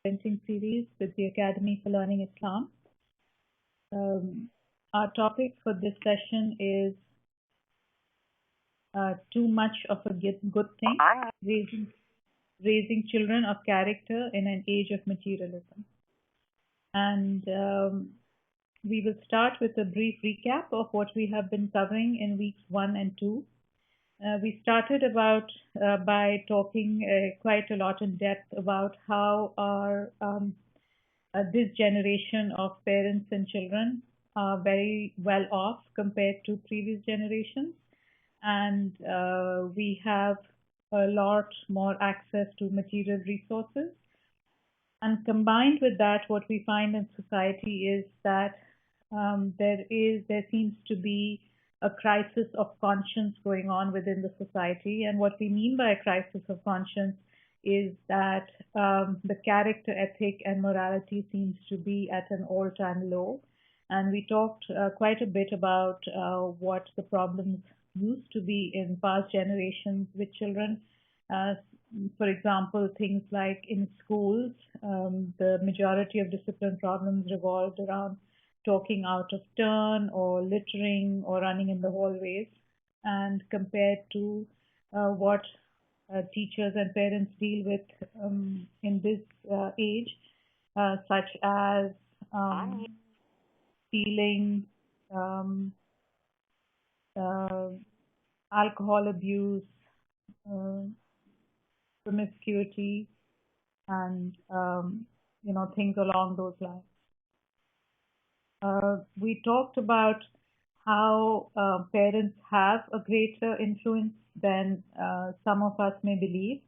parenting series with the Academy for Learning Islam. Our topic for this session is too much of a good thing, raising children of character in an age of materialism. And we will start with a brief recap of what we have been covering in weeks 1 and 2. We started by talking quite a lot in depth about how this generation of parents and children are very well off compared to previous generations, and we have a lot more access to material resources. And combined with that, what we find in society is that there seems to be a crisis of conscience going on within the society. And what we mean by a crisis of conscience is that the character ethic and morality seems to be at an all-time low. And we talked quite a bit about what the problems used to be in past generations with children. For example, things like in schools, the majority of discipline problems revolved around talking out of turn or littering or running in the hallways, and compared to what teachers and parents deal with in this age, such as stealing, alcohol abuse, promiscuity, and things along those lines. We talked about how parents have a greater influence than some of us may believe.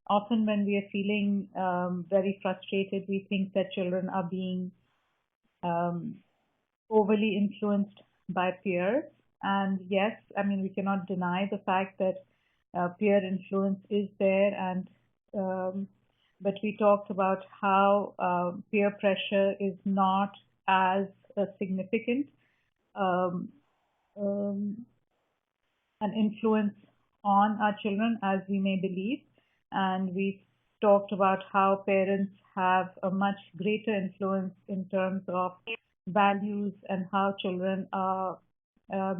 Often when we are feeling very frustrated, we think that children are being overly influenced by peers. And yes, I mean, we cannot deny the fact that peer influence is there, and but we talked about how peer pressure is not as significant an influence on our children as we may believe. And we talked about how parents have a much greater influence in terms of values and how children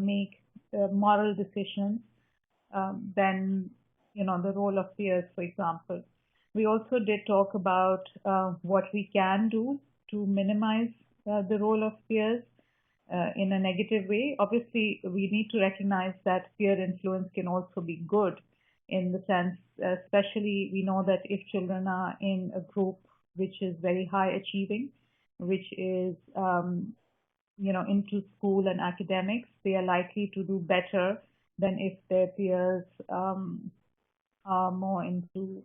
make moral decisions than the role of peers, for example. We also did talk about what we can do to minimize the role of peers in a negative way. Obviously, we need to recognize that peer influence can also be good, in the sense, especially we know that if children are in a group which is very high achieving, which is into school and academics, they are likely to do better than if their peers are more into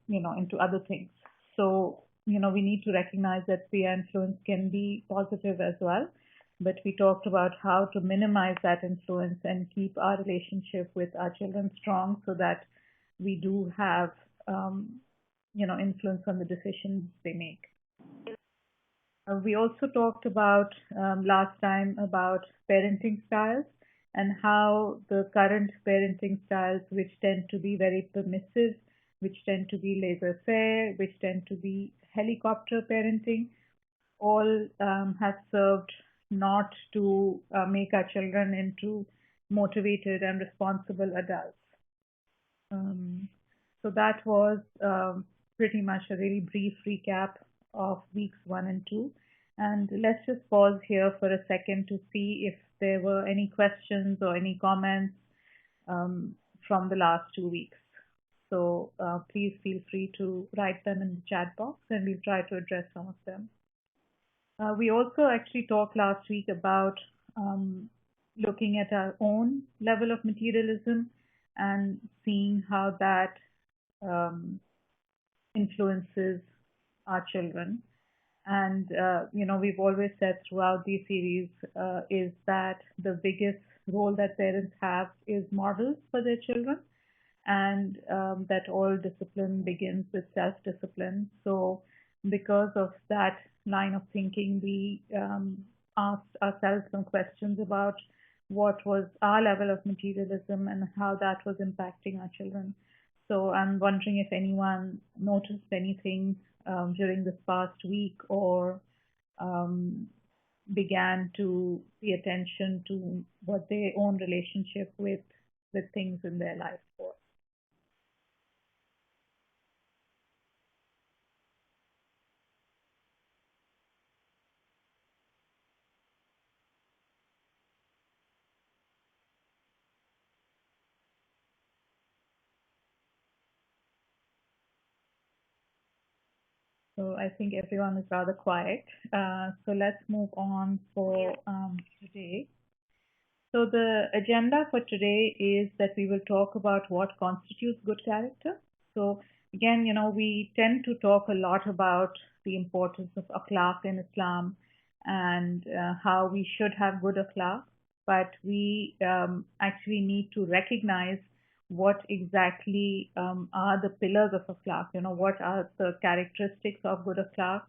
into other things. So we need to recognize that peer influence can be positive as well, but we talked about how to minimize that influence and keep our relationship with our children strong so that we do have influence on the decisions they make. We also talked about last time about parenting styles and how the current parenting styles, which tend to be very permissive, which tend to be laissez-faire, which tend to be helicopter parenting, all have served not to make our children into motivated and responsible adults. So that was pretty much a really brief recap of weeks 1 and 2. And let's just pause here for a second to see if there were any questions or any comments from the last 2 weeks. So please feel free to write them in the chat box and we'll try to address some of them. We also actually talked last week about looking at our own level of materialism and seeing how that influences our children. And we've always said throughout these series is that the biggest role that parents have is models for their children, and that all discipline begins with self-discipline. So because of that line of thinking, we asked ourselves some questions about what was our level of materialism and how that was impacting our children. So I'm wondering if anyone noticed anything during this past week or um, began to pay attention to what their own relationship with things in their life was. So I think everyone is rather quiet. So let's move on for today. So the agenda for today is that we will talk about what constitutes good character. So again, we tend to talk a lot about the importance of akhlaq in Islam and how we should have good akhlaq, but we actually need to recognize what exactly are the pillars of akhlaq. What are the characteristics of good akhlaq?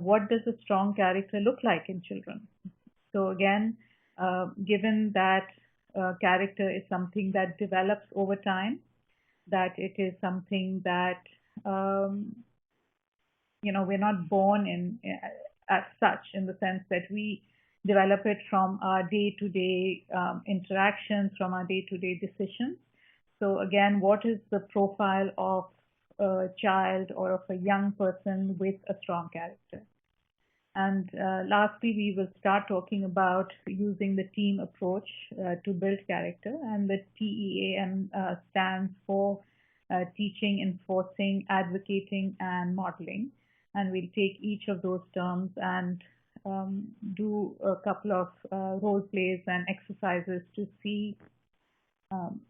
What does a strong character look like in children? So again, given that character is something that develops over time, that it is something that um, we're not born in as such, in the sense that we develop it from our day-to-day interactions, from our day-to-day decisions. So again, what is the profile of a child or of a young person with a strong character? And lastly, we will start talking about using the team approach to build character. And the TEAM stands for teaching, enforcing, advocating, and modeling. And we'll take each of those terms and do a couple of role plays and exercises to see, um,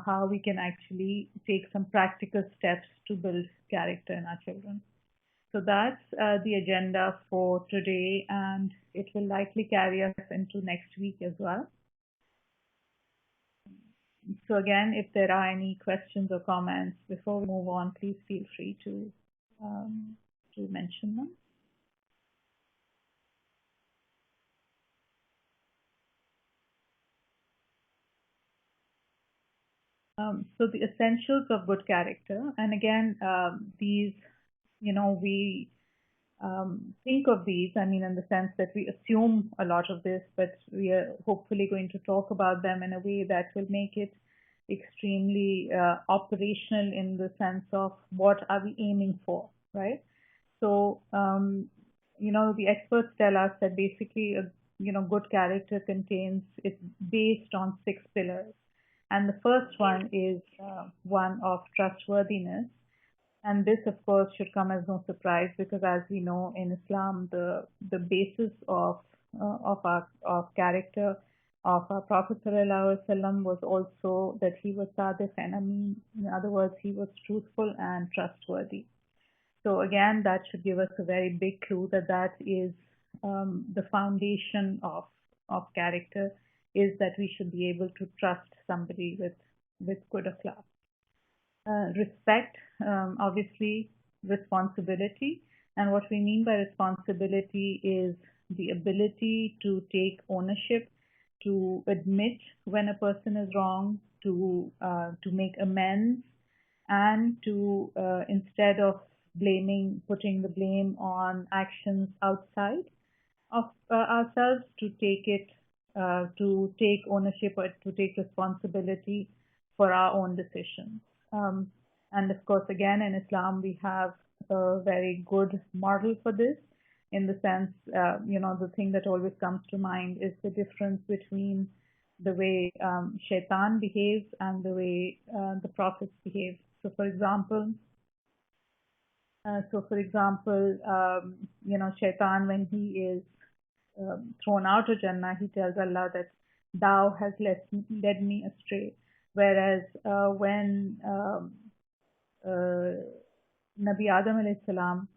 how we can actually take some practical steps to build character in our children. So that's the agenda for today, and it will likely carry us into next week as well. So again, if there are any questions or comments before we move on, please feel free to mention them. So the essentials of good character, and again, these, we think of these, I mean, in the sense that we assume a lot of this, but we are hopefully going to talk about them in a way that will make it extremely operational in the sense of what are we aiming for, right? So, the experts tell us that basically, good character contains, it's based on 6 pillars. And the first one is one of trustworthiness. And this, of course, should come as no surprise because, as we know, in Islam, the basis of character of our Prophet ﷺ was also that he was sadiq and amin. In other words, he was truthful and trustworthy. So again, that should give us a very big clue that that is the foundation of character, is that we should be able to trust somebody with good akhlaq. Respect, obviously, responsibility. And what we mean by responsibility is the ability to take ownership, to admit when a person is wrong, to make amends, and to instead of putting the blame on actions outside of ourselves, to take ownership or to take responsibility for our own decisions. Um, and of course, again, in Islam, we have a very good model for this, in the sense, the thing that always comes to mind is the difference between the way shaitan behaves and the way the prophets behave. So for example, shaitan, when he is thrown out of Jannah, he tells Allah that thou has led me astray. Whereas when Nabi Adam alayhi salam,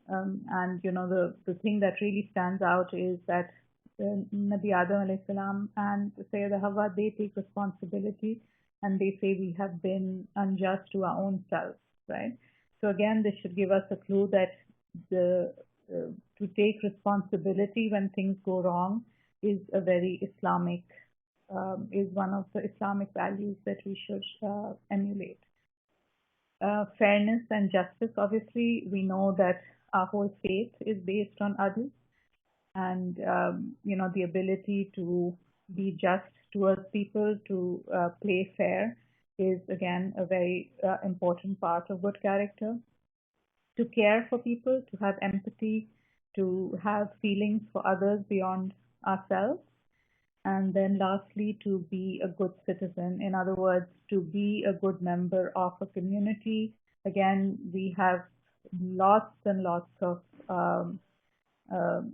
and the thing that really stands out is that Nabi Adam alayhi salam and Sayyidah Hawa, they take responsibility and they say we have been unjust to our own selves, right? So again, this should give us a clue that the to take responsibility when things go wrong is a very is one of the Islamic values that we should emulate. Fairness and justice. Obviously, we know that our whole faith is based on others, and the ability to be just towards people, to play fair, is again a very important part of good character. To care for people, to have empathy, to have feelings for others beyond ourselves, and then lastly, to be a good citizen. In other words, to be a good member of a community. Again, we have lots and lots of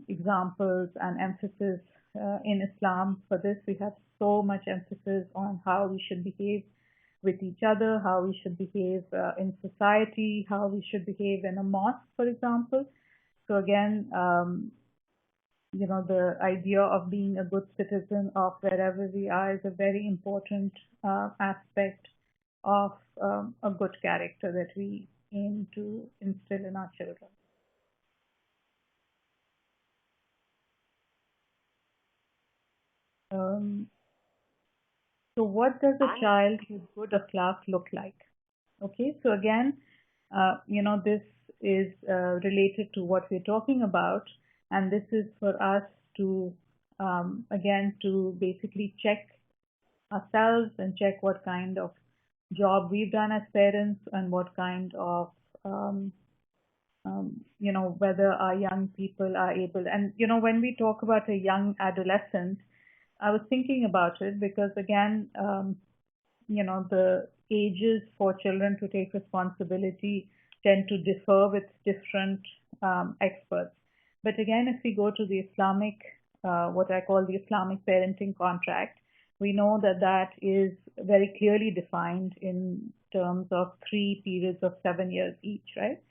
examples and emphasis in Islam for this. We have so much emphasis on how we should behave with each other, how we should behave in society, how we should behave in a mosque, for example. So again, the idea of being a good citizen of wherever we are is a very important aspect of a good character that we aim to instill in our children. Um, so what does a child with good akhlaq look like? Okay, so again, this is related to what we're talking about, and this is for us to, again, to basically check ourselves and check what kind of job we've done as parents and what kind of, whether our young people are able. And, when we talk about a young adolescent, I was thinking about it because, again, the ages for children to take responsibility tend to differ with different experts. But again, if we go to the Islamic, what I call the Islamic parenting contract, we know that that is very clearly defined in terms of 3 periods of 7 years each, right?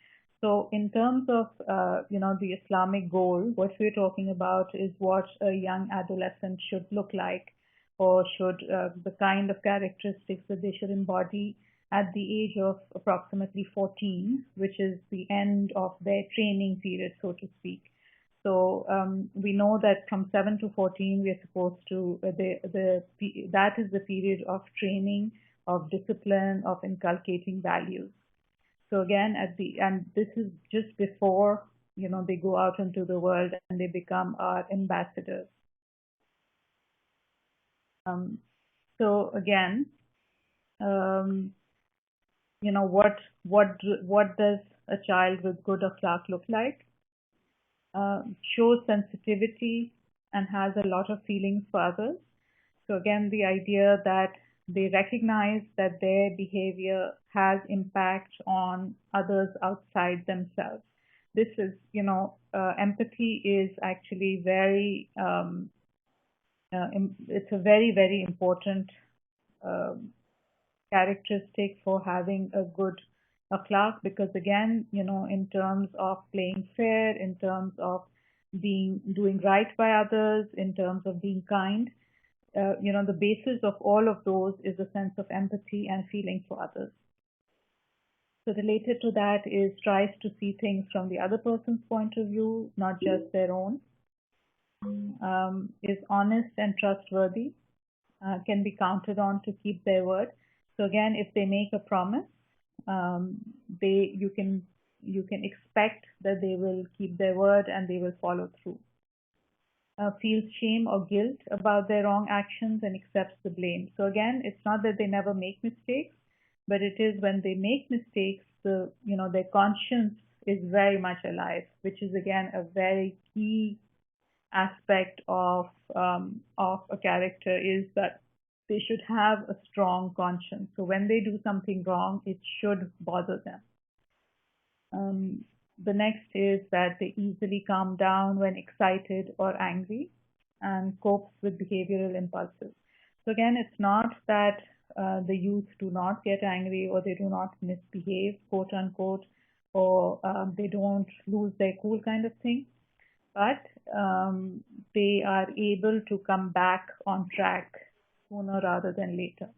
So in terms of, the Islamic goal, what we're talking about is what a young adolescent should look like, or should the kind of characteristics that they should embody at the age of approximately 14, which is the end of their training period, so to speak. So we know that from 7 to 14, we are supposed to, that is the period of training, of discipline, of inculcating values. So again, and this is just before, they go out into the world and they become our ambassadors. Um, so again, um, what does a child with good akhlaq look like? Shows sensitivity and has a lot of feelings for others. So again, the idea that they recognize that their behavior has impact on others outside themselves. This is, empathy is actually very, it's a very, very important um, characteristic for having a good akhlaq, because again, in terms of playing fair, in terms of doing right by others, in terms of being kind, the basis of all of those is a sense of empathy and feeling for others. So related to that is tries to see things from the other person's point of view, not just their own. Is honest and trustworthy, can be counted on to keep their word. So again, if they make a promise, they you can expect that they will keep their word and they will follow through. Feels shame or guilt about their wrong actions and accepts the blame. So again, it's not that they never make mistakes, but it is when they make mistakes, their conscience is very much alive, which is again a very key aspect of a character, is that they should have a strong conscience. So when they do something wrong, it should bother them. The next is that they easily calm down when excited or angry and copes with behavioral impulses. So again, it's not that the youth do not get angry or they do not misbehave, quote unquote, or they don't lose their cool kind of thing, but they are able to come back on track sooner rather than later.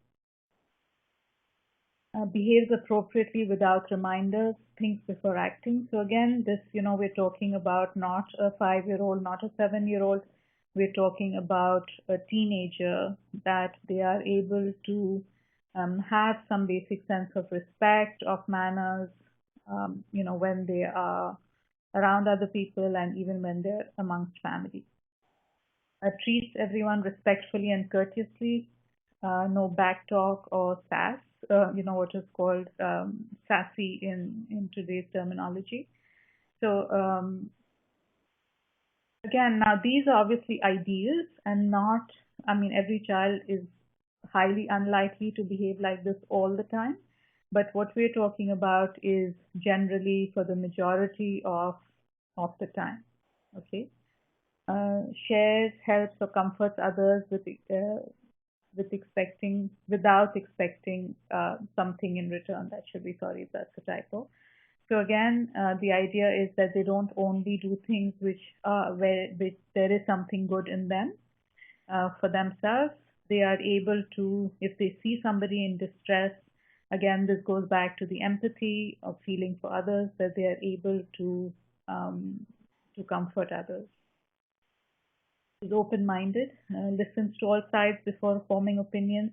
Behaves appropriately without reminders, thinks before acting. So again, this, we're talking about not a 5-year-old, not a 7-year-old. We're talking about a teenager, that they are able to have some basic sense of respect, of manners, when they are around other people and even when they're amongst family. Treats everyone respectfully and courteously, no backtalk or sass, what is called sassy in today's terminology. So again, now these are obviously ideals and not, I mean, every child is highly unlikely to behave like this all the time. But what we're talking about is generally for the majority of the time. Okay. Shares, helps, or comforts others without expecting something in return. That should be, sorry if that's a typo. So again, the idea is that they don't only do things which there is something good in them for themselves. They are able to, if they see somebody in distress, again, this goes back to the empathy of feeling for others, that they are able to comfort others. Is open-minded, listens to all sides before forming opinions.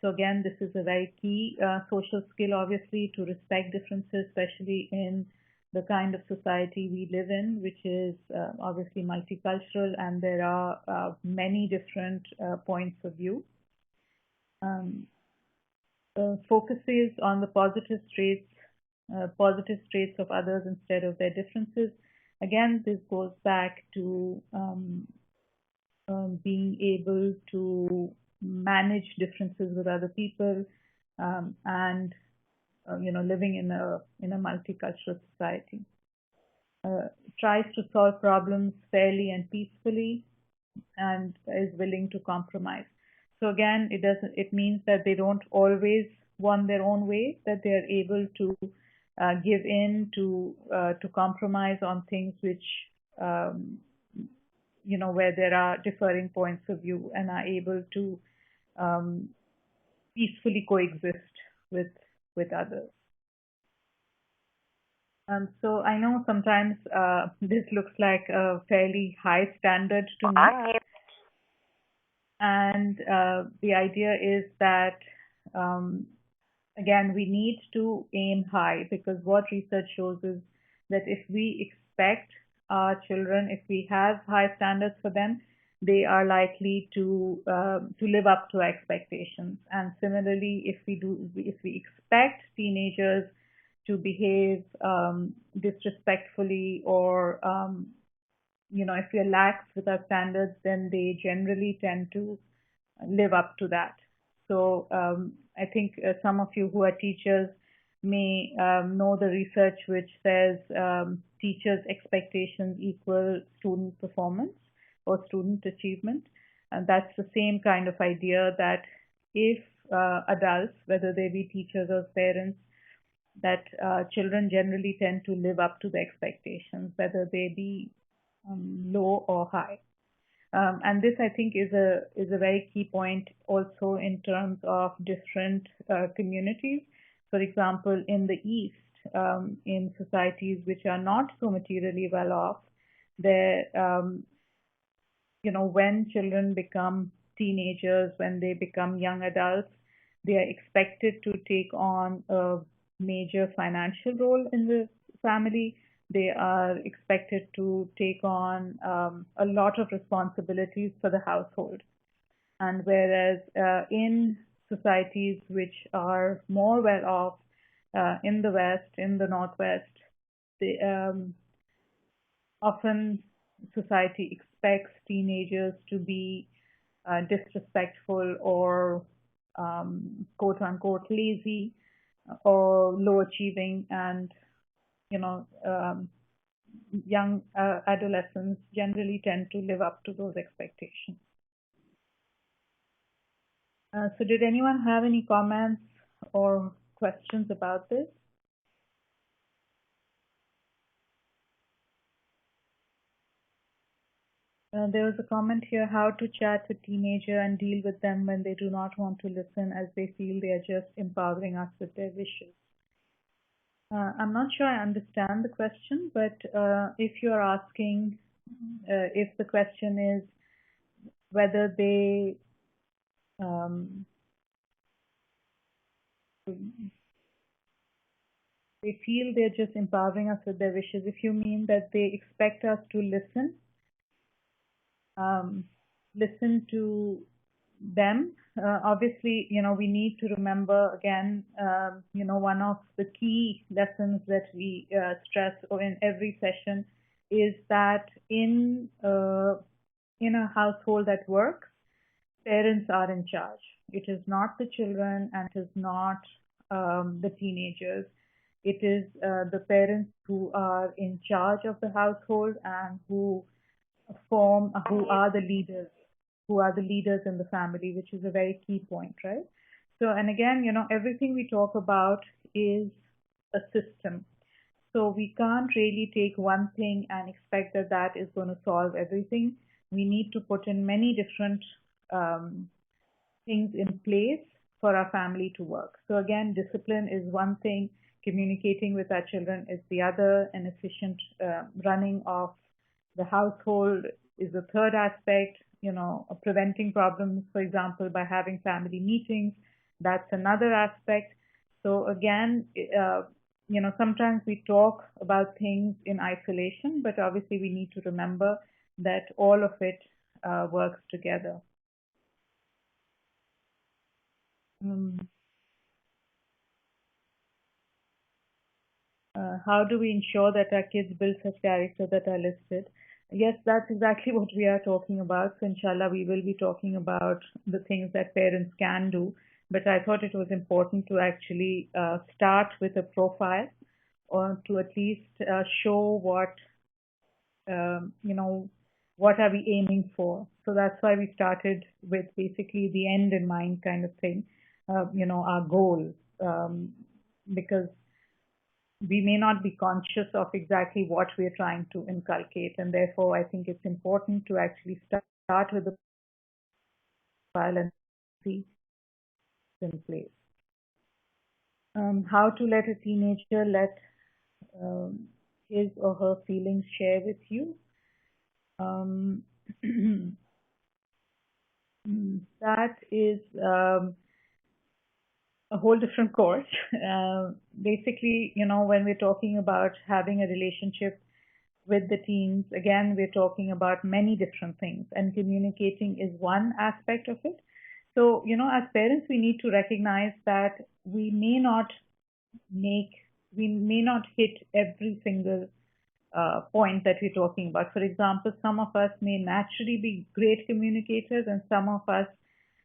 So again, this is a very key social skill, obviously, to respect differences, especially in the kind of society we live in, which is obviously multicultural, and there are many different points of view. Focuses on the positive traits of others instead of their differences. Again, this goes back to being able to manage differences with other people, and living in a multicultural society. Tries to solve problems fairly and peacefully, and is willing to compromise. So again, it means that they don't always want their own way, that they are able to give in to compromise on things which where there are differing points of view, and are able to peacefully coexist with others. So I know sometimes this looks like a fairly high standard to me, and the idea is that again, we need to aim high, because what research shows is that if we expect our children, if we have high standards for them, they are likely to live up to expectations. And similarly, if we expect teenagers to behave disrespectfully, or if we are lax with our standards, then they generally tend to live up to that. So I think some of you who are teachers may know the research which says teachers' expectations equal student performance or student achievement. And that's the same kind of idea, that if adults, whether they be teachers or parents, that children generally tend to live up to the expectations, whether they be low or high. And this, I think, is a very key point also in terms of different communities. For example, in the East, in societies which are not so materially well off, there, when children become teenagers, when they become young adults, they are expected to take on a major financial role in the family. They are expected to take on a lot of responsibilities for the household. And whereas in societies which are more well off, in the West, in the Northwest, they, often society expects teenagers to be disrespectful, or quote unquote lazy, or low achieving, and young adolescents generally tend to live up to those expectations. So did anyone have any comments or questions about this? There was a comment here: how to chat with teenager and deal with them when they do not want to listen, as they feel they are just empowering us with their wishes. I'm not sure I understand the question, but if you're asking if the question is whether they They feel they're just empowering us with their wishes. If you mean that they expect us to um, listen to them. Obviously, we need to remember again, one of the key lessons that we stress in every session is that in a household that works, parents are in charge. It is not the children and it is not the teenagers. It is the parents who are in charge of the household and who are the leaders, in the family, which is a very key point, right? So, and again, everything we talk about is a system. So we can't really take one thing and expect that that is going to solve everything. We need to put in many different um, things in place for our family to work. So again, discipline is one thing, communicating with our children is the other, an efficient running of the household is the third aspect, preventing problems, for example, by having family meetings, that's another aspect. So again, sometimes we talk about things in isolation, but obviously we need to remember that all of it works together. Um, how do we ensure that our kids build such character that are listed? Yes, that's exactly what we are talking about. So, inshallah, we will be talking about the things that parents can do. But I thought it was important to actually start with a profile or to at least show what are we aiming for. So that's why we started with basically the end in mind kind of thing, our goal. Because we may not be conscious of exactly what we're trying to inculcate. And therefore, I think it's important to actually start with the file and see in place. How to let a teenager let um, his or her feelings share with you. Um, that is a whole different course. Basically, when we're talking about having a relationship with the teens, again, we're talking about many different things, and communicating is one aspect of it. So, as parents, we need to recognize that make, we may not hit every single point that we're talking about. For example, some of us may naturally be great communicators, and some of us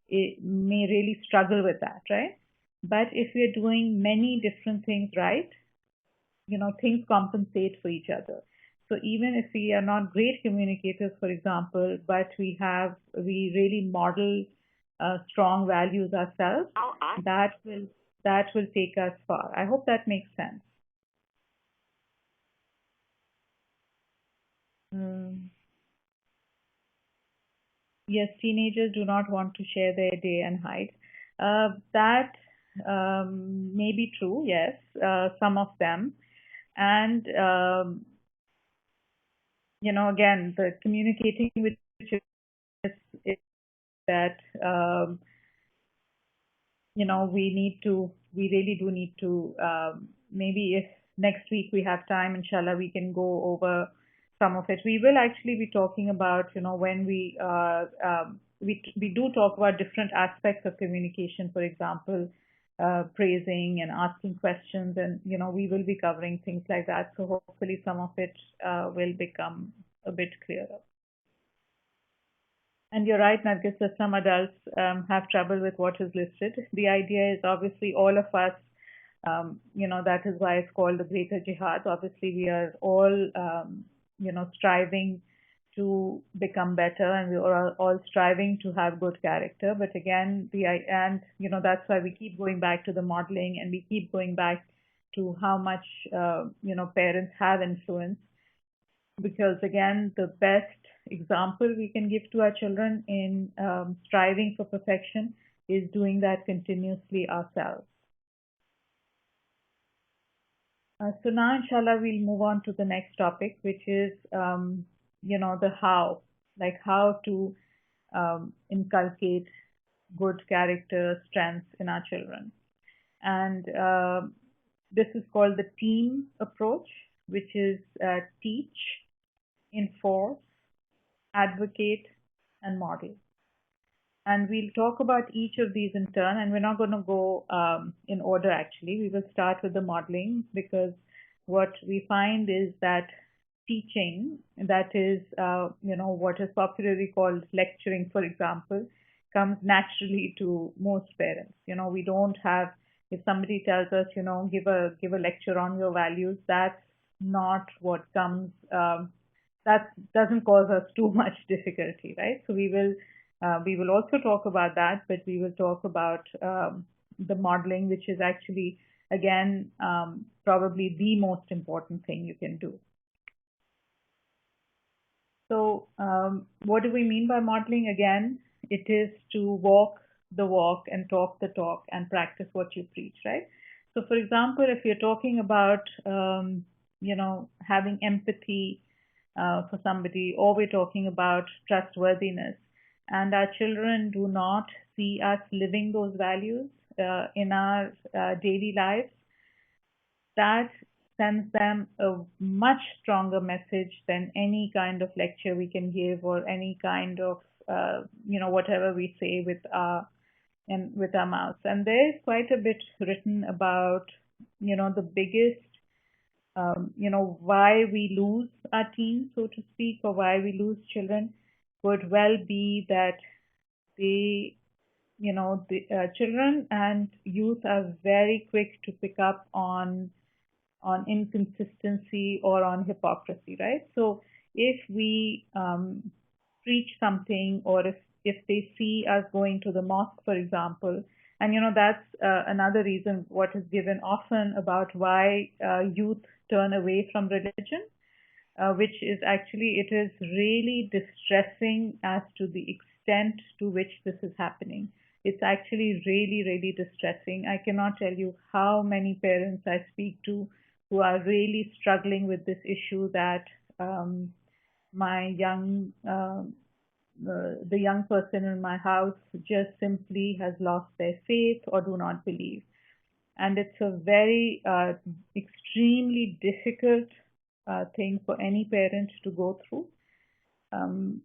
may really struggle with that, right? But if we're doing many different things right, things compensate for each other. So even if we are not great communicators, for example, but we really model strong values ourselves, that will that will take us far. I hope that makes sense. Mm. Yes, teenagers do not want to share their day and hide. That may be true, yes, some of them. And, again, the communicating with children is that, we really do need to, maybe if next week we have time, inshallah, we can go over some of it. We will actually be talking about, when we do talk about different aspects of communication, for example, praising and asking questions, and, we will be covering things like that. So hopefully some of it will become a bit clearer. And you're right, Nargis, that some adults have trouble with what is listed. The idea is obviously all of us, that is why it's called the greater jihad. Obviously, we are all, striving to become better, and we are all striving to have good character. But again, that's why we keep going back to the modeling, and we keep going back to how much, parents have influence, because again, the best example we can give to our children in striving for perfection is doing that continuously ourselves. So now, inshallah, we'll move on to the next topic, which is, the how, like how to inculcate good character strengths in our children. And this is called the team approach, which is teach, enforce, advocate, and model. And we'll talk about each of these in turn, and we're not going to go in order actually. We will start with the modeling because what we find is that teaching, that is, what is popularly called lecturing, for example, comes naturally to most parents. We don't have, if somebody tells us, give a lecture on your values, that's not what comes. That doesn't cause us too much difficulty, right? So we will also talk about that, but we will talk about the modeling, which is actually, again, probably the most important thing you can do. So, what do we mean by modeling? Again, it is to walk the walk and talk the talk and practice what you preach, right? So, for example, if you're talking about, having empathy for somebody, or we're talking about trustworthiness, and our children do not see us living those values in our daily lives, that sends them a much stronger message than any kind of lecture we can give or any kind of whatever we say with our mouths. And there is quite a bit written about the biggest why we lose our teens, so to speak, or why we lose children could well be that they, the children and youth are very quick to pick up on inconsistency or on hypocrisy, right? So if we preach something, or if they see us going to the mosque, for example, and that's another reason what is given often about why youth turn away from religion, which is actually, it is really distressing as to the extent to which this is happening. It's actually really, really distressing. I cannot tell you how many parents I speak to who are really struggling with this issue that my the young person in my house just simply has lost their faith or do not believe. And it's a very extremely difficult thing for any parent to go through. Um,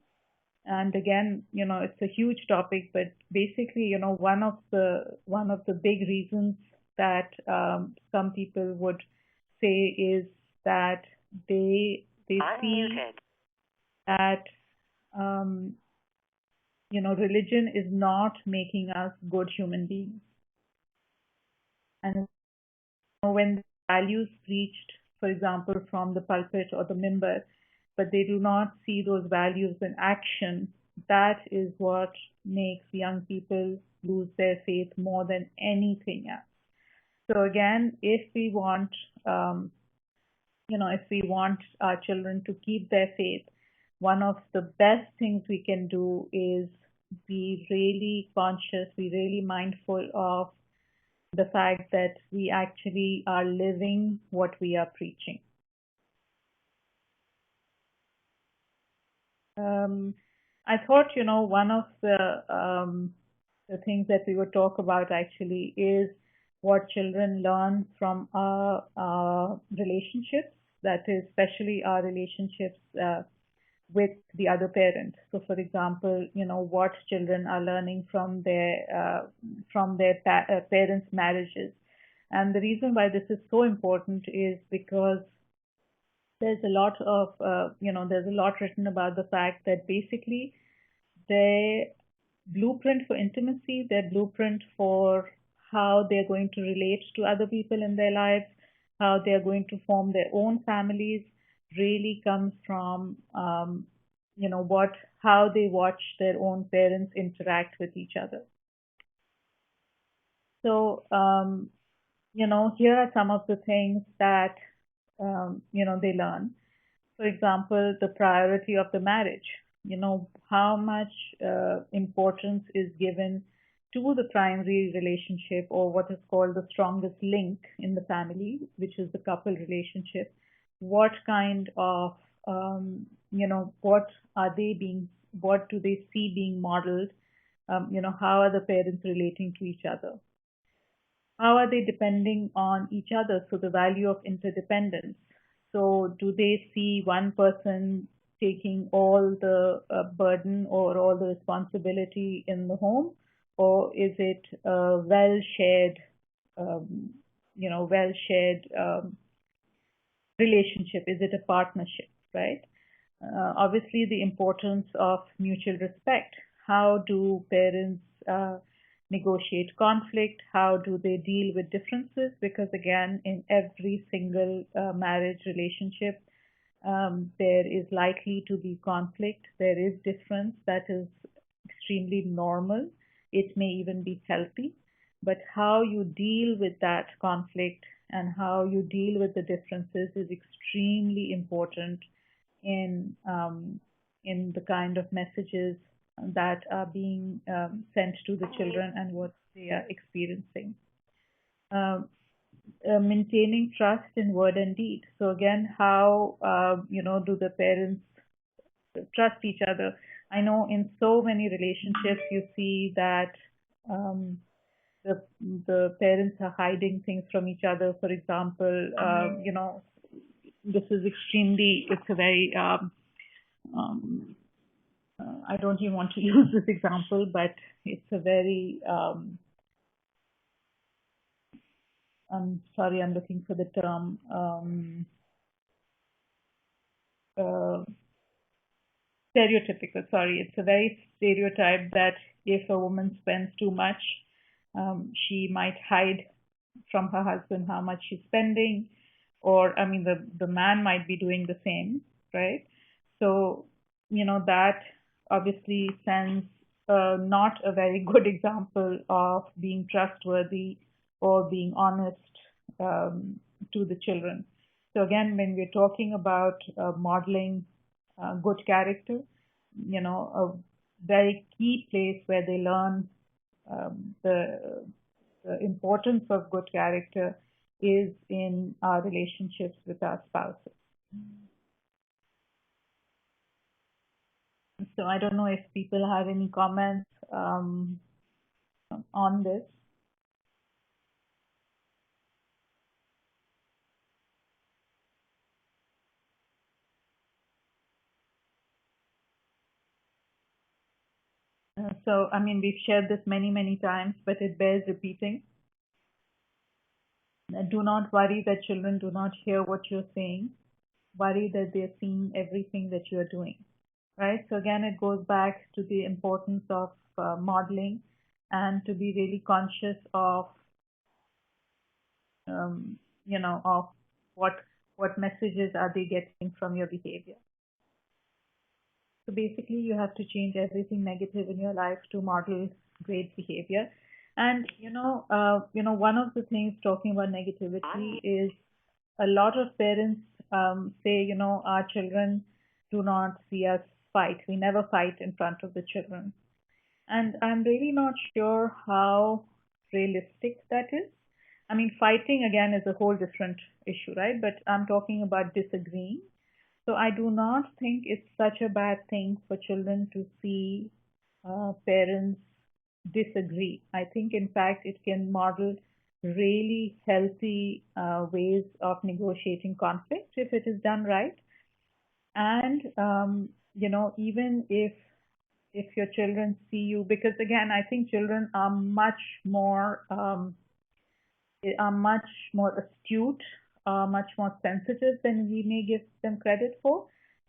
and again, it's a huge topic, but basically, one of the big reasons that some people would say is that they see that um, religion is not making us good human beings. And when the values preached, for example, from the pulpit or the mimbar, but they do not see those values in action, that is what makes young people lose their faith more than anything else. So again, if we want our children to keep their faith, one of the best things we can do is be really conscious, be really mindful of the fact that we actually are living what we are preaching. I thought, one of the things that we would talk about actually is what children learn from our relationships, that is, especially our relationships with the other parent. So, for example, what children are learning from their parents' marriages. And the reason why this is so important is because there's a lot of there's a lot written about the fact that basically their blueprint for intimacy, their blueprint for how they're going to relate to other people in their lives, how they're going to form their own families, really comes from how they watch their own parents interact with each other. So here are some of the things that they learn. For example, the priority of the marriage. How much importance is given to the primary relationship, or what is called the strongest link in the family, which is the couple relationship. What kind of, what do they see being modeled? How are the parents relating to each other? how are they depending on each other? So the value of interdependence. So do they see one person taking all the burden or all the responsibility in the home, or is it a well shared, um, well shared relationship? Is it a partnership, right? Obviously, the importance of mutual respect. How do parents negotiate conflict? How do they deal with differences? Because again, in every single marriage relationship, there is likely to be conflict. There is difference that is extremely normal. It may even be healthy. But how you deal with that conflict and how you deal with the differences is extremely important in the kind of messages that are being sent to the children and what they are experiencing. Um, Maintaining trust in word and deed. So again, how do the parents trust each other? I know in so many relationships you see that um, the parents are hiding things from each other. For example, this is extremely. It's a very um, I don't even want to use this example, but it's a very, I'm sorry, I'm looking for the term, uh, stereotypical, sorry. It's a very stereotype that if a woman spends too much, she might hide from her husband how much she's spending, or I mean, the man might be doing the same, right? So, that obviously sends not a very good example of being trustworthy or being honest um, to the children. So again, when we're talking about modeling good character, a very key place where they learn the importance of good character is in our relationships with our spouses. So I don't know if people have any comments on this. So, I mean, we've shared this many, many times, but it bears repeating. Do not worry that children do not hear what you're saying. Worry that they're seeing everything that you're doing, right? So again, it goes back to the importance of modeling and to be really conscious of, of what what messages are they getting from your behavior. So basically, you have to change everything negative in your life to model great behavior. And one of the things talking about negativity is a lot of parents say, our children do not see us fight. We never fight in front of the children. And I'm really not sure how realistic that is. I mean, fighting again is a whole different issue, right? But I'm talking about disagreeing. So I do not think it's such a bad thing for children to see parents disagree. I think, in fact, it can model really healthy ways of negotiating conflict if it is done right. And even if your children see you, because again, I think children are much more astute, much more sensitive than we may give them credit for.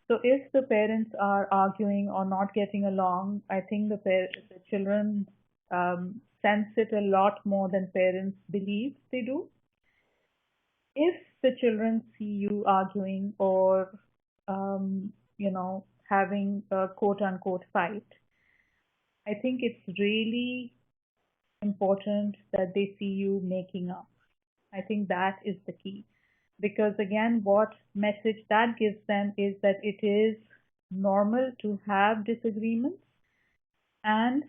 So if the parents are arguing or not getting along, I think the children sense it a lot more than parents believe they do. If the children see you arguing or having a quote unquote fight, I think it's really important that they see you making up. I think that is the key. Because again, what message that gives them is that it is normal to have disagreements, and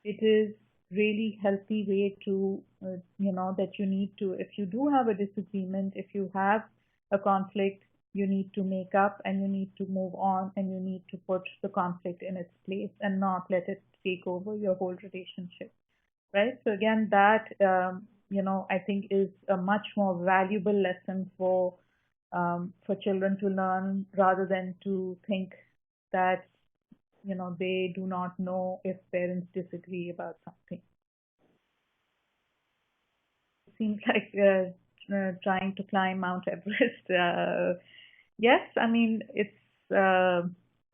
it is really healthy way to, that you need to, if you do have a disagreement, if you have a conflict, you need to make up and you need to move on and you need to put the conflict in its place and not let it take over your whole relationship, right? So again, that I think is a much more valuable lesson for children to learn rather than to think that, they do not know if parents disagree about something. It seems like trying to climb Mount Everest. Yes, I mean, I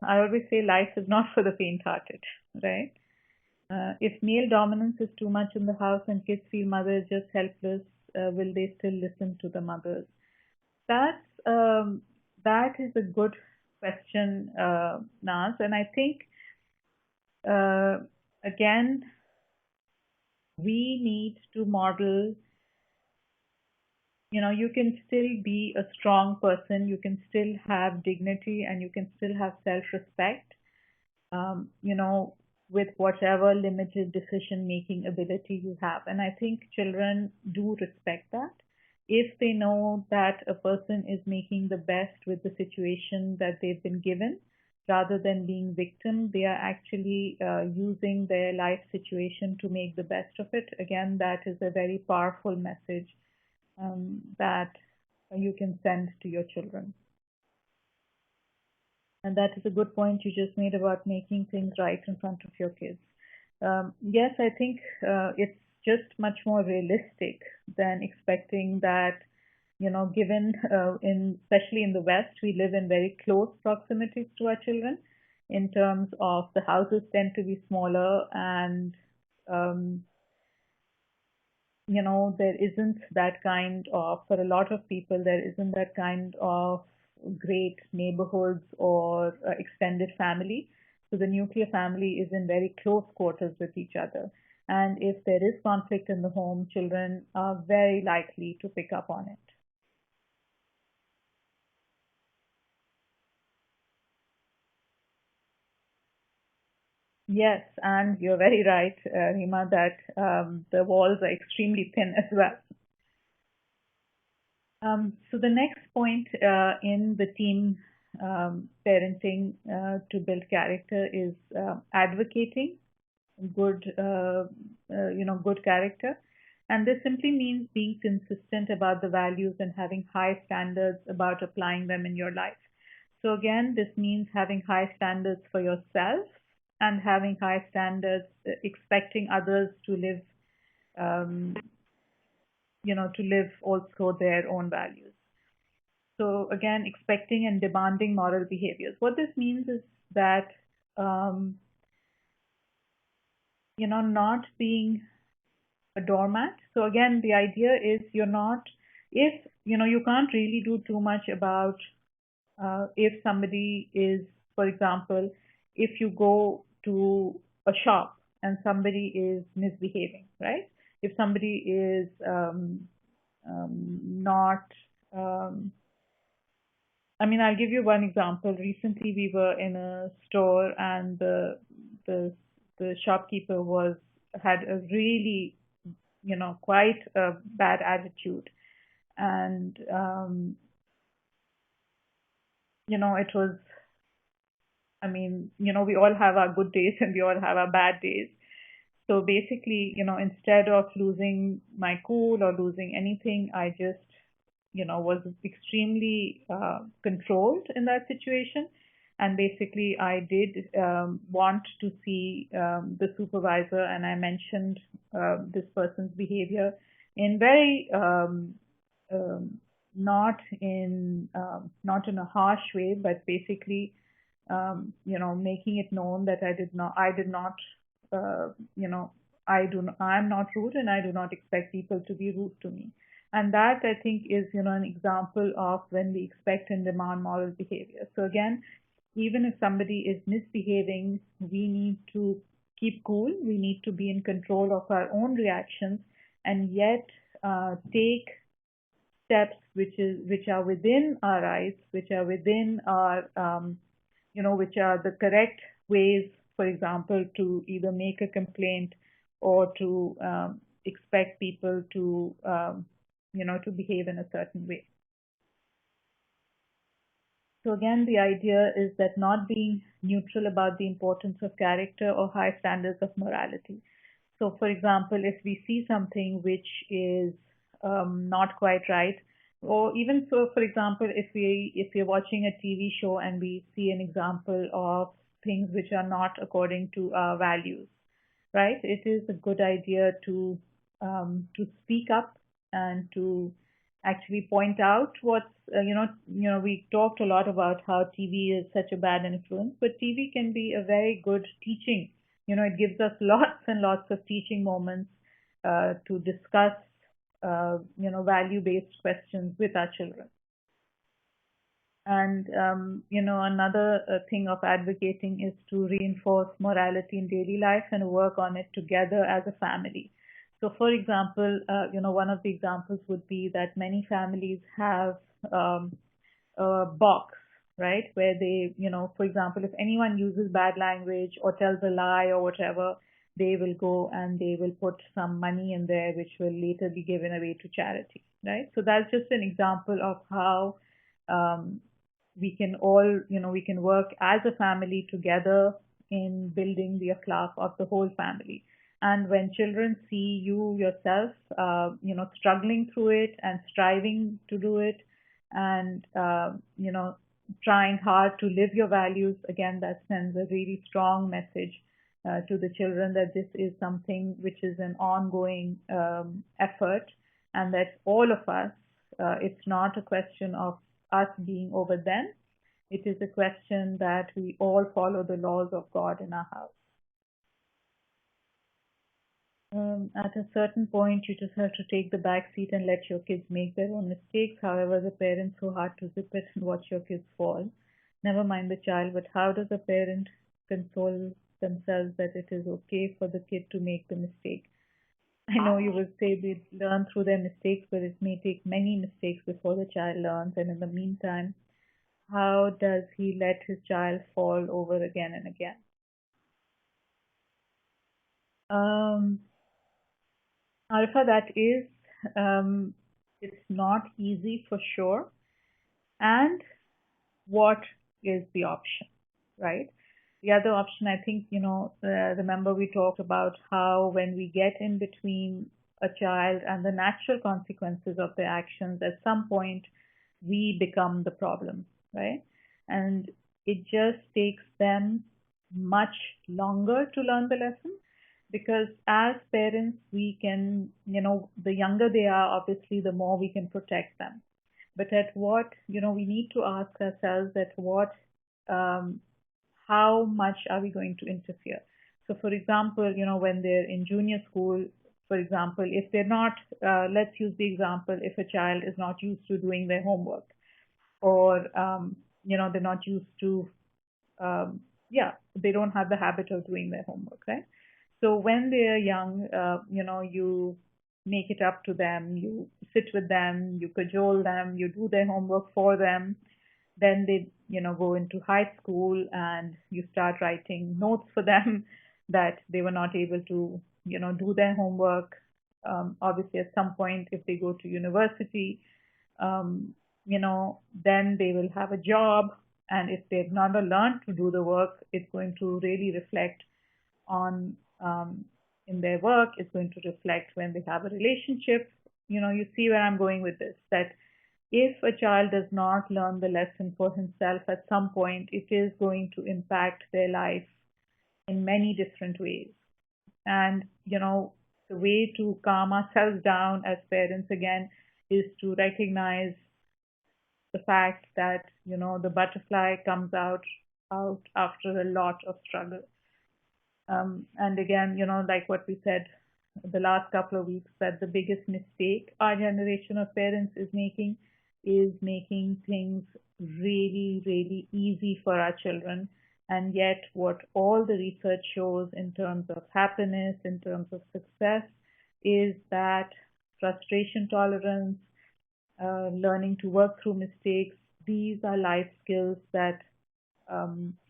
always say life is not for the faint-hearted, right? If male dominance is too much in the house and kids feel mother is just helpless, will they still listen to the mothers? That's that is a good question, Naz, and I think uh, again we need to model. You can still be a strong person, you can still have dignity, and you can still have self-respect, um, you know, with whatever limited decision making ability you have. And I think children do respect that. If they know that a person is making the best with the situation that they've been given, rather than being victim, they are actually using their life situation to make the best of it. Again, that is a very powerful message that you can send to your children. And that is a good point you just made about making things right in front of your kids. Yes, I think it's just much more realistic than expecting that, given especially in the West, we live in very close proximities to our children in terms of the houses tend to be smaller and um, there isn't that kind of, for a lot of people, there isn't that kind of great neighborhoods or extended family. So the nuclear family is in very close quarters with each other. And if there is conflict in the home, children are very likely to pick up on it. Yes, and you're very right, Rima, that the walls are extremely thin as well. So the next point in the team parenting to build character is advocating good, good character, and this simply means being consistent about the values and having high standards about applying them in your life. So again, this means having high standards for yourself and having high standards, expecting others um, to live also their own values. So again, expecting and demanding moral behaviors. What this means is that um, not being a doormat. So again, the idea is you're not if you can't really do too much about if somebody is, for example, if you go to a shop and somebody is misbehaving, right? If somebody is not um, I mean, I'll give you one example. Recently, we were in a store, and the the shopkeeper was had a really, quite a bad attitude, and it was. I mean, we all have our good days and we all have our bad days. So basically, instead of losing my cool or losing anything, I just, was extremely controlled in that situation. And basically, I did want to see the supervisor, and I mentioned this person's behavior in very um, not in a harsh way, but basically, making it known that I did not, uh, you know, I'm not rude, and I do not expect people to be rude to me. And that I think is, an example of when we expect and demand moral behavior. So again, even if somebody is misbehaving, we need to keep cool. We need to be in control of our own reactions, and yet take steps which are within our rights, which are within our which are the correct ways, for example, to either make a complaint or to expect people to behave in a certain way. So again, the idea is that not being neutral about the importance of character or high standards of morality. So, for example, if we see something which is not quite right, or even so, for example, if we're watching a TV show and we see an example of things which are not according to our values, right? It is a good idea to speak up and to actually point out what's we talked a lot about how TV is such a bad influence, but TV can be a very good teaching. It gives us lots and lots of teaching moments to discuss value-based questions with our children. And another thing of advocating is to reinforce morality in daily life and work on it together as a family. So, for example, one of the examples would be that many families have um, a box, right, where they, for example, if anyone uses bad language or tells a lie or whatever, they will go and they will put some money in there, which will later be given away to charity, right? So that's just an example of how um, we can work as a family together in building the akhlaq of the whole family. And when children see you yourself, struggling through it and striving to do it, and trying hard to live your values, again, that sends a really strong message to the children that this is something which is an ongoing effort, and that all of us, it's not a question of us being over them. It is a question that we all follow the laws of God in our house. At a certain point, you just have to take the back seat and let your kids make their own mistakes. However, the parents so hard to zip it and watch your kids fall. Never mind the child, but how does a parent console themselves that it is okay for the kid to make the mistake? I know you would say they learn through their mistakes, but it may take many mistakes before the child learns. And in the meantime, how does he let his child fall over again and again? Um, Arifa, that is, um, it's not easy for sure. And what is the option, right? The other option, I think, remember we talked about how when we get in between a child and the natural consequences of their actions, at some point we become the problem, right? And it just takes them much longer to learn the lesson because as parents, we can, the younger they are, obviously, the more we can protect them. But at what, we need to ask ourselves at what, um, how much are we going to interfere? So, for example, when they're in junior school, for example, if they're not, let's use the example, if a child is not used to doing their homework or, they're not used to um, yeah, they don't have the habit of doing their homework, right? So when they are young, you make it up to them, you sit with them, you cajole them, you do their homework for them. Then they, go into high school and you start writing notes for them that they were not able to, do their homework. Obviously, at some point, if they go to university, um, then they will have a job. And if they've not learned to do the work, it's going to really reflect on in their work. It's going to reflect when they have a relationship. You see where I'm going with this. That if a child does not learn the lesson for himself at some point, it is going to impact their life in many different ways. And, the way to calm ourselves down as parents again is to recognize the fact that the butterfly comes out after a lot of struggle. And again, like what we said the last couple of weeks, that the biggest mistake our generation of parents is making things really, really easy for our children. And yet, what all the research shows in terms of happiness, in terms of success, is that frustration tolerance, learning to work through mistakes. These are life skills that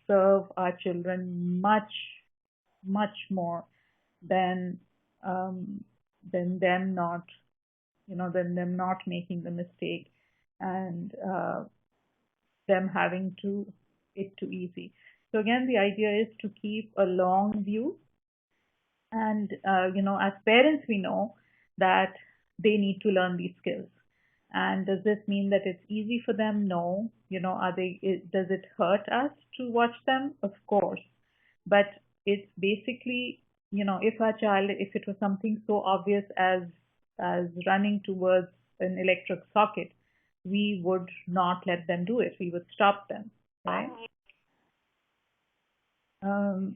serve our children much, much more than um, than them not, than them not making the mistake and them having to it too easy. So again, the idea is to keep a long view And, as parents, we know that they need to learn these skills. And does this mean that it's easy for them? No. Does it hurt us to watch them? Of course. But it's basically, if it was something so obvious as running towards an electric socket, we would not let them do it. We would stop them, right? Um,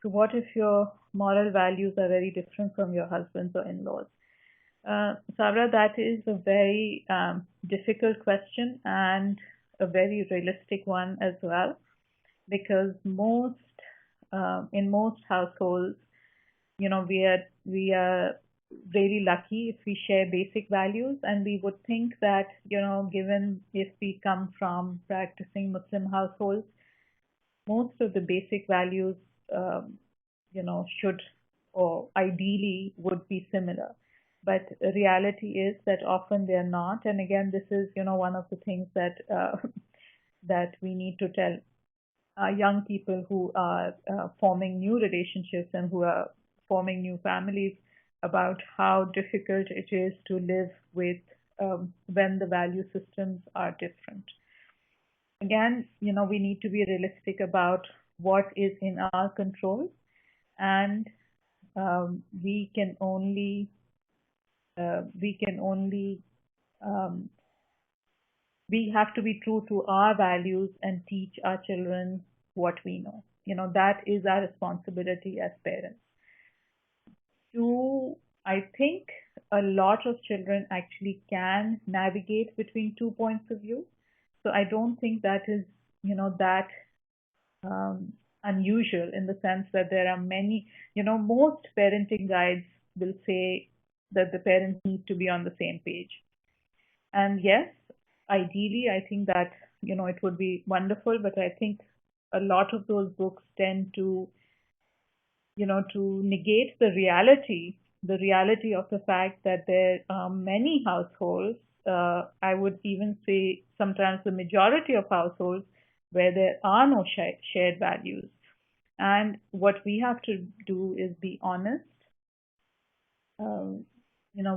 so what if your moral values are very different from your husband's or in-laws? Sabra, that is a very difficult question and a very realistic one as well, because in most households, we are really lucky if we share basic values, and we would think that, given if we come from practicing Muslim households, most of the basic values, um, should or ideally would be similar. But the reality is that often they're not. And again, this is, one of the things that that we need to tell young people who are forming new relationships and who are forming new families about how difficult it is to live with when the value systems are different. Again, we need to be realistic about what is in our control, and we can only um, we have to be true to our values and teach our children what we know. That is our responsibility as parents. I think a lot of children actually can navigate between two points of view. So I don't think that is, that um, unusual, in the sense that there are many, most parenting guides will say that the parents need to be on the same page. And yes, ideally, I think that, it would be wonderful, but I think a lot of those books tend to negate the reality of the fact that there are many households, I would even say sometimes the majority of households, where there are no shared values. And what we have to do is be honest. Um,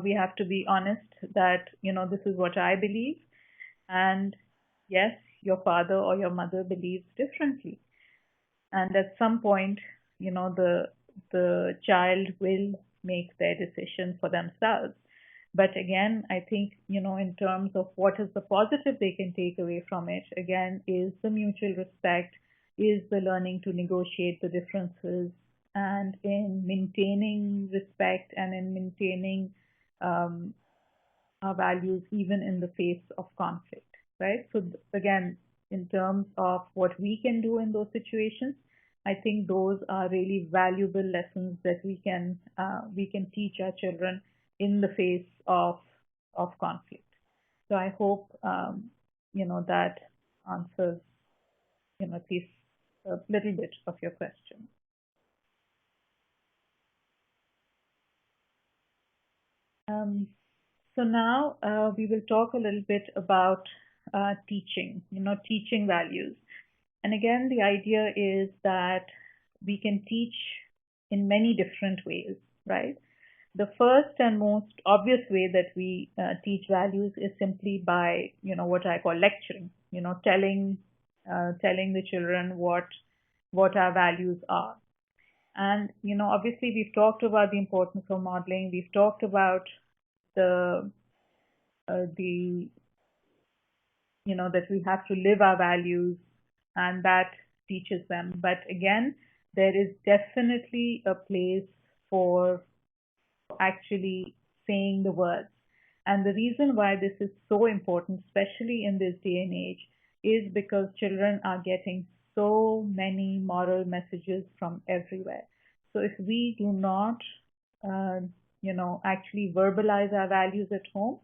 we have to be honest that, this is what I believe. And yes, your father or your mother believes differently. And at some point, the child will make their decision for themselves. But again, I think, in terms of what is the positive they can take away from it, again, is the mutual respect, is the learning to negotiate the differences, and in maintaining respect and in maintaining um, our values even in the face of conflict, right? So again, in terms of what we can do in those situations, I think those are really valuable lessons that we can teach our children in the face of conflict. So I hope that answers at least a little bit of your question. Um, so now we will talk a little bit about teaching, teaching values. And again, the idea is that we can teach in many different ways, right? The first and most obvious way that we teach values is simply by, what I call lecturing, telling the children what our values are. And, obviously we've talked about the importance of modeling. We've talked about the the that we have to live our values, and that teaches them. But again, there is definitely a place for actually saying the words. And the reason why this is so important, especially in this day and age, is because children are getting so many moral messages from everywhere. So if we do not, actually verbalize our values at home,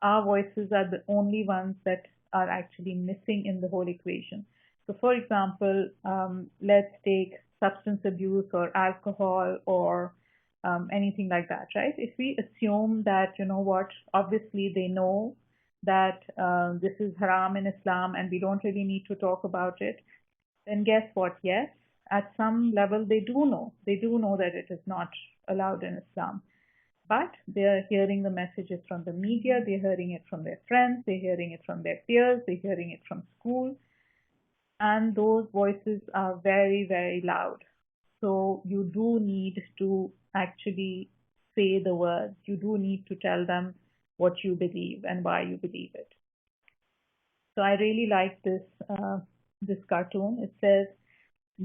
our voices are the only ones that are actually missing in the whole equation. So, for example, let's take substance abuse or alcohol or anything like that, right? If we assume that, obviously they know that this is haram in Islam and we don't really need to talk about it, then guess what? Yes, at some level they do know that it is not allowed in Islam, but they are hearing the messages from the media, they're hearing it from their friends, they're hearing it from their peers, they're hearing it from school, and those voices are very, very loud. So you do need to actually say the words. You do need to tell them what you believe and why you believe it. So I really like this cartoon. It says,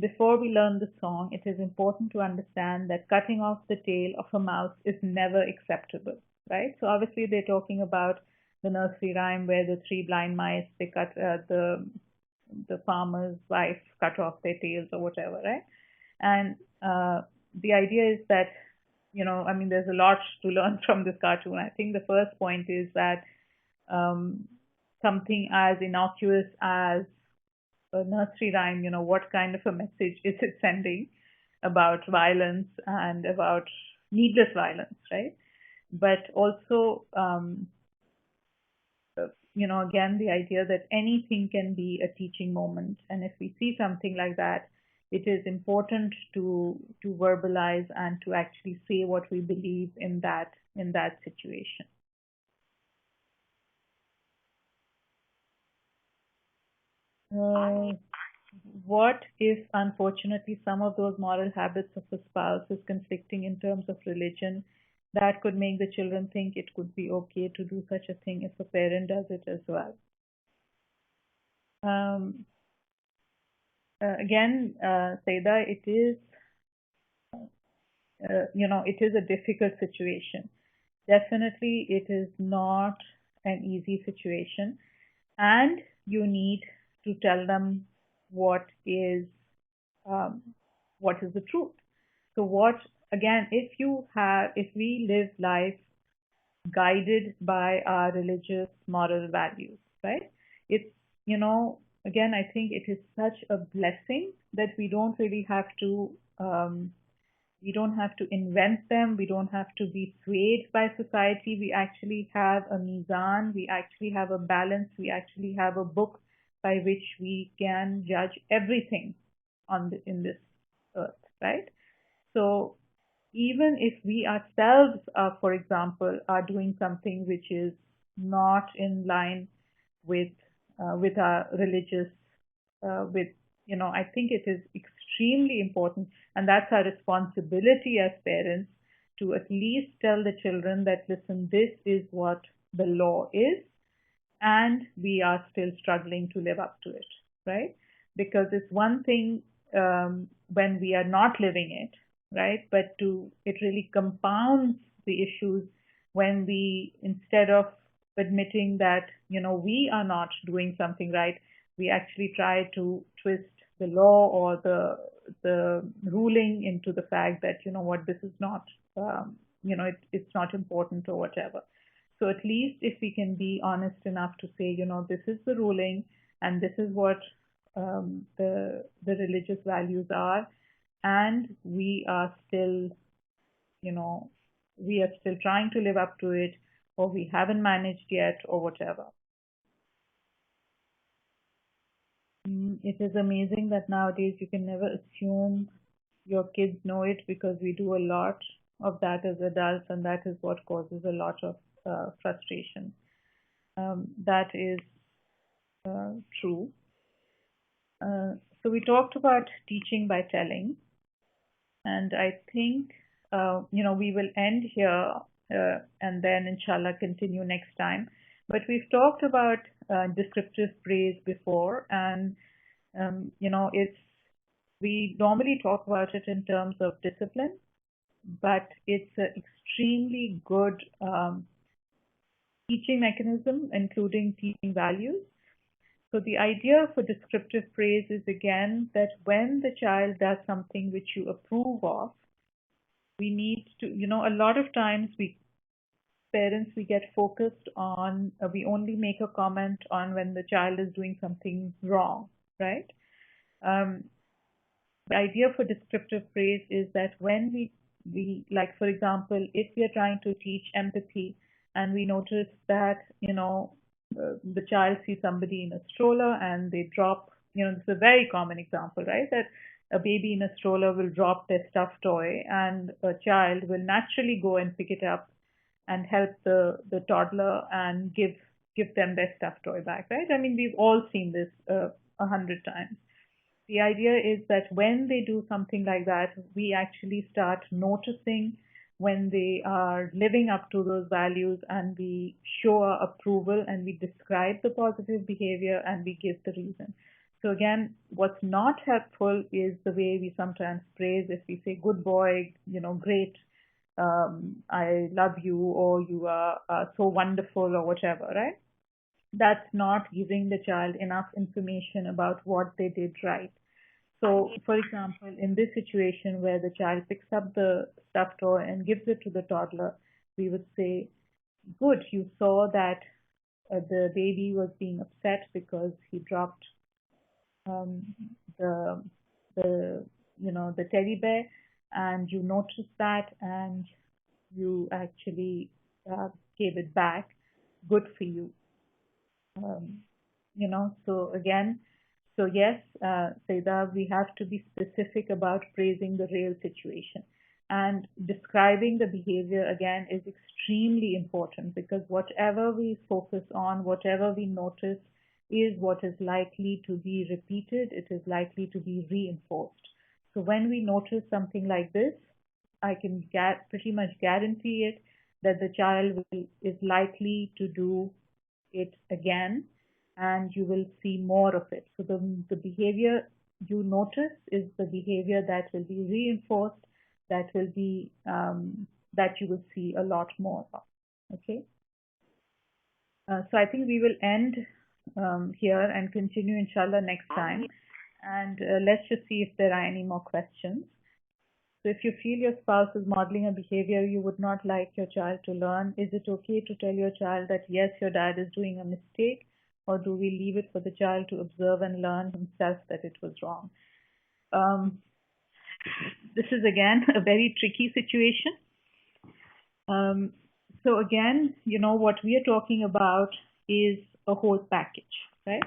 before we learn the song, it is important to understand that cutting off the tail of a mouse is never acceptable, right? So obviously they're talking about the nursery rhyme where the three blind mice, they cut the farmer's wife cut off their tails or whatever, right? And the idea is that, I mean, there's a lot to learn from this cartoon. I think the first point is that um, something as innocuous as a nursery rhyme, what kind of a message is it sending about violence and about needless violence, right? But also, again, the idea that anything can be a teaching moment. And if we see something like that, it is important to verbalize and to actually say what we believe in that situation. Uh, what if, unfortunately, some of those moral habits of a spouse is conflicting in terms of religion? That could make the children think it could be okay to do such a thing if a parent does it as well. Um, again, Saida, it is a difficult situation. Definitely, it is not an easy situation, and you need to tell them what is um, what is the truth. So, what again? If we live life guided by our religious moral values, right? It's again, I think it is such a blessing that we don't have to invent them. We don't have to be swayed by society. We actually have a mizan. We actually have a balance. We actually have a book by which we can judge everything in this earth, right? So even if we ourselves, for example, are doing something which is not in line with with our religious with I think it is extremely important, and that's our responsibility as parents to at least tell the children that, listen, this is what the law is, and we are still struggling to live up to it, right? Because it's one thing when we are not living it, right? But it really compounds the issues when we, instead of admitting that, we are not doing something right, we actually try to twist the law or the ruling into the fact that, what, this is not, it's not important or whatever. So at least if we can be honest enough to say, this is the ruling and this is what the religious values are, and you know, we are still trying to live up to it, or we haven't managed yet, or whatever. It is amazing that nowadays you can never assume your kids know it, because we do a lot of that as adults, and that is what causes a lot of frustration. That is true. So we talked about teaching by telling, and I think we will end here and then inshallah continue next time. But we've talked about descriptive praise before, and it's we normally talk about it in terms of discipline, but it's an extremely good teaching mechanism, including teaching values. So the idea for descriptive praise is, again, that when the child does something which you approve of, we need to, a lot of times parents, we get focused on, we only make a comment on when the child is doing something wrong, right? Um, the idea for descriptive praise is that when we like, for example, if we are trying to teach empathy and we notice that, the child sees somebody in a stroller and they drop, this is a very common example, right? That a baby in a stroller will drop their stuffed toy, and a child will naturally go and pick it up and help the toddler and give them their stuffed toy back, right? I mean, we've all seen this 100 times. The idea is that when they do something like that, we actually start noticing when they are living up to those values, and we show our approval and we describe the positive behavior and we give the reason. So again, what's not helpful is the way we sometimes praise. If we say, good boy, great, I love you, or you are so wonderful, or whatever, right? That's not giving the child enough information about what they did right. So, for example, in this situation where the child picks up the stuffed toy and gives it to the toddler, we would say, good, you saw that the baby was being upset because he dropped um, the the the teddy bear, and you noticed that, and you actually gave it back. Good for you. Um, so again, so yes, Saida, we have to be specific about praising the real situation. And describing the behavior again is extremely important, because whatever we focus on, whatever we notice, is what is likely to be repeated, it is likely to be reinforced. So when we notice something like this, I can pretty much guarantee it that the child is likely to do it again, and you will see more of it. So the behavior you notice is the behavior that will be reinforced, that will be that you will see a lot more of. Okay. So I think we will end here and continue inshallah next time. And let's just see if there are any more questions. So if you feel your spouse is modeling a behavior you would not like your child to learn, is it okay to tell your child that yes, your dad is doing a mistake, or do we leave it for the child to observe and learn himself that it was wrong? Um, this is again a very tricky situation. Um, so again, what we are talking about is a whole package, right?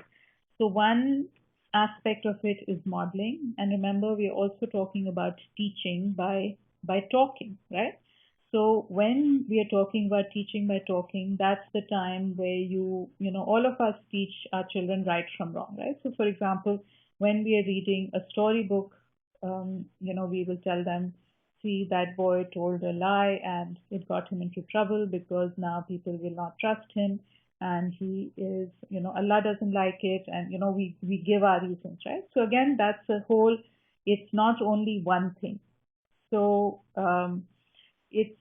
So one aspect of it is modeling, and remember, we are also talking about teaching by talking, right? So when we are talking about teaching by talking, that's the time where all of us teach our children right from wrong, right? So for example, when we are reading a storybook, we will tell them, see, that boy told a lie and it got him into trouble because now people will not trust him, and he is, Allah doesn't like it, and we give our reasons, right? So again, that's a whole, it's not only one thing. So it's,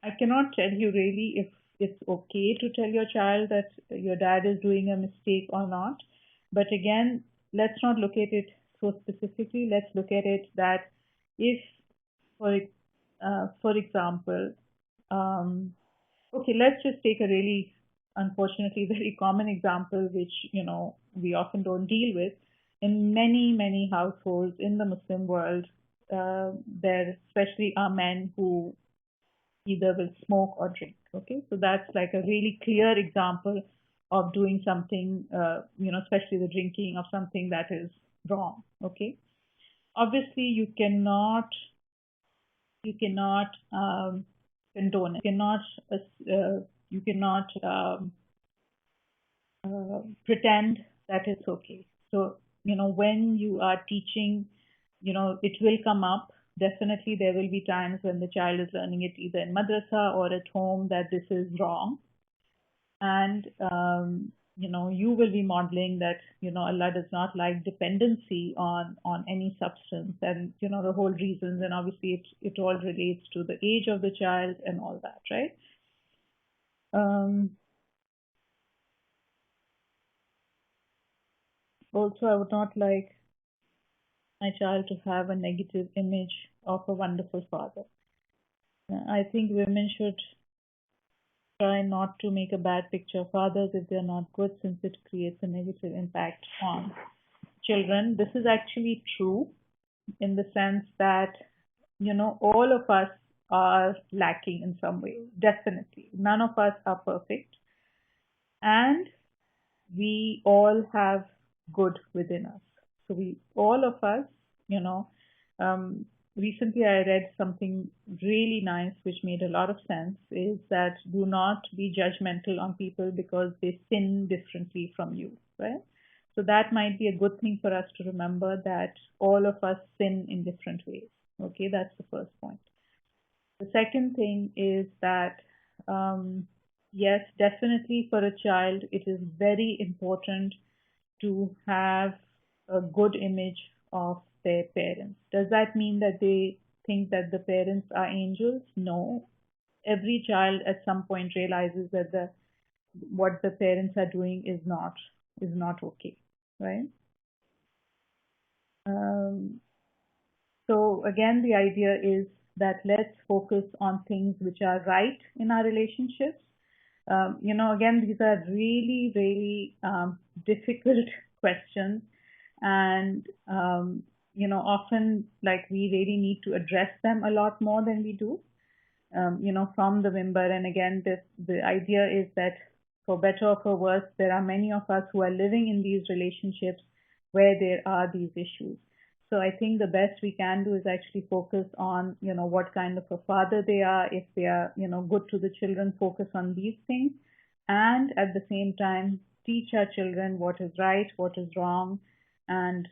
I cannot tell you really if it's okay to tell your child that your dad is doing a mistake or not. But again, let's not look at it so specifically. Let's look at it that if, for example, okay, let's just take a really, unfortunately, very common example, which, we often don't deal with. In many, many households in the Muslim world, there especially are men who either will smoke or drink. Okay, so that's like a really clear example of doing something, especially the drinking of something that is wrong. Okay, obviously you cannot condone it. You cannot pretend that it's okay. So when you are teaching, it will come up. Definitely, there will be times when the child is learning it either in madrasa or at home that this is wrong, and you will be modeling that Allah does not like dependency on any substance, and the whole reasons, and obviously it all relates to the age of the child and all that, right? Also, I would not like my child to have a negative image of a wonderful father. I think women should try not to make a bad picture of fathers if they're not good, since it creates a negative impact on children. This is actually true in the sense that, all of us are lacking in some way. Definitely. None of us are perfect. And we all have good within us. So all of us, you know. Um, Recently, I read something really nice which made a lot of sense is that do not be judgmental on people because they sin differently from you, right? So that might be a good thing for us to remember that all of us sin in different ways. Okay, that's the first point. The second thing is that, yes, definitely for a child, it is very important to have a good image of their parents. Does that mean that they think that the parents are angels? No. Every child at some point realizes that the what the parents are doing is not okay, right? Um, so again, the idea is that let's focus on things which are right in our relationships. Again, these are really, really difficult questions, and often like we really need to address them a lot more than we do, from the member. And again, the idea is that for better or for worse, there are many of us who are living in these relationships where there are these issues. So I think the best we can do is actually focus on, what kind of a father they are. If they are, good to the children, focus on these things. And at the same time, teach our children what is right, what is wrong, and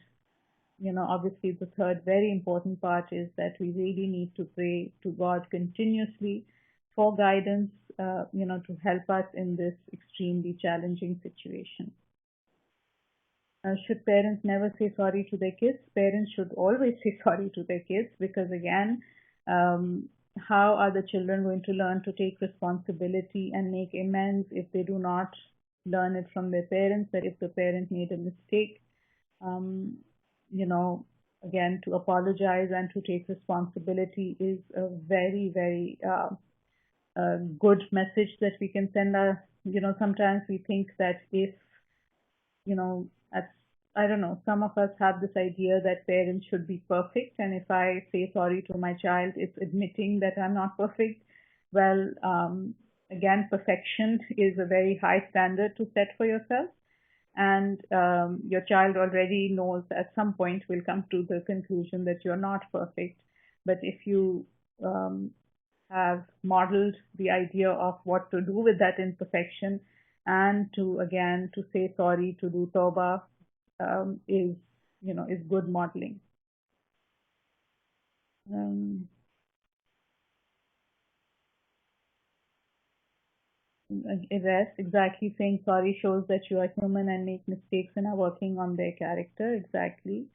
obviously the third very important part is that we really need to pray to God continuously for guidance, to help us in this extremely challenging situation. Should parents never say sorry to their kids? Parents should always say sorry to their kids because again, um, how are the children going to learn to take responsibility and make amends if they do not learn it from their parents, that if the parent made a mistake, um, you know, again, to apologize and to take responsibility is a very, very good message that we can send our, sometimes we think that if, you know, at, I don't know, some of us have this idea that parents should be perfect. And if I say sorry to my child, it's admitting that I'm not perfect. Well, again, perfection is a very high standard to set for yourself, and your child already knows at some point will come to the conclusion that you're not perfect. But if you have modeled the idea of what to do with that imperfection and to again to say sorry, to do tawbah, is good modeling. Yes, exactly. Saying sorry shows that you are human and make mistakes and are working on their character. Exactly.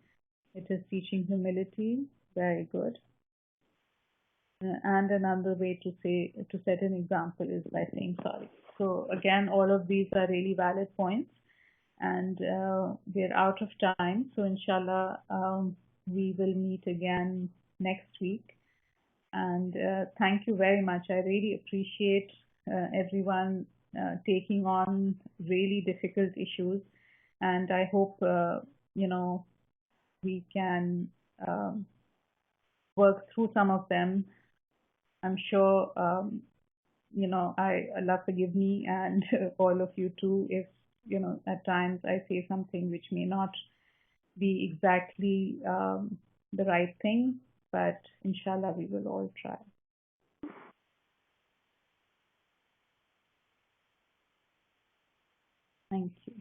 It is teaching humility. Very good. And another way to set an example is by saying sorry. So again, all of these are really valid points, and we're out of time. So inshallah, we will meet again next week. And thank you very much. I really appreciate everyone taking on really difficult issues, and I hope we can work through some of them. I'm sure Allah forgive me and all of you too if at times I say something which may not be exactly the right thing, but inshallah we will all try. Thank you.